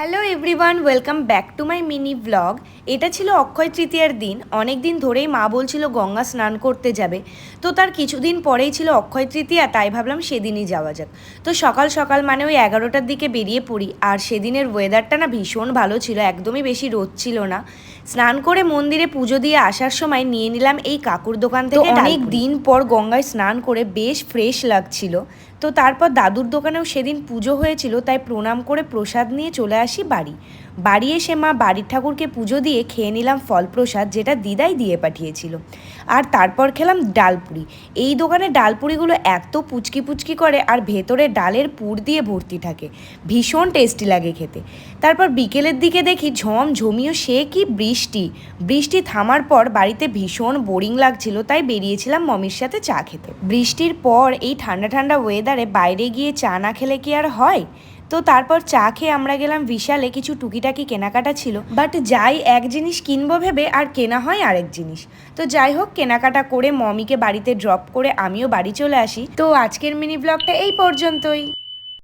Hello everyone, welcome back to my mini blog. এটা ছিল অক্ষয় তৃতীয়ার দিন। অনেক দিন ধরেই মা বলছিল গঙ্গা স্নান করতে যাবে, তো তার কিছুদিন পরেই ছিল অক্ষয় তৃতীয়া, তাই ভাবলাম সেদিনই যাওয়া যাক। তো সকাল সকাল মানে ওই 11টার দিকে বেরিয়ে পড়ি। আর সেদিনের ওয়েদারটা না ভীষণ ভালো ছিল, একদমই বেশি রোদ ছিল না। স্নান করে মন্দিরে পুজো দিয়ে আসার সময় নিয়ে নিলাম এই কাকুর দোকান থেকে। অনেক দিন পর গঙ্গায় স্নান করে বেশ ফ্রেশ লাগছিল। তো তারপর দাদুর দোকানেও সেদিন পুজো হয়েছিল, তাই প্রণাম করে প্রসাদ নিয়ে চলে আসি বাড়ি এসে মা বাড়ির ঠাকুরকে পুজো দিয়ে খেয়ে নিলাম ফল প্রসাদ, যেটা দিদাই দিয়ে পাঠিয়েছিল। আর তারপর খেলাম ডালপুরি। এই দোকানে ডালপুরিগুলো এত পুচকি পুচকি করে আর ভেতরে ডালের পুর দিয়ে ভর্তি থাকে, ভীষণ টেস্টি লাগে খেতে। তারপর বিকেলের দিকে দেখি ঝমিয়ে সে কি বৃষ্টি থামার পর বাড়িতে ভীষণ বোরিং লাগছিল, তাই বেরিয়েছিলাম মমির সাথে চা খেতে। বৃষ্টির পর এই ঠান্ডা ঠান্ডা ওয়েদারে বাইরে গিয়ে চা না খেলে কি আর হয়। তো তারপর চা খেয়ে আমরা গেলাম বিশালে, কিছু টুকিটাকি কেনাকাটা ছিল, বাট যাই এক জিনিস কিনবো ভেবে আর কেনা হয় আরেক জিনিস। তো যাই হোক, কেনাকাটা করে মমিকে বাড়িতে ড্রপ করে আমিও বাড়ি চলে আসি। তো আজকের মিনি ব্লগটা এই পর্যন্তই।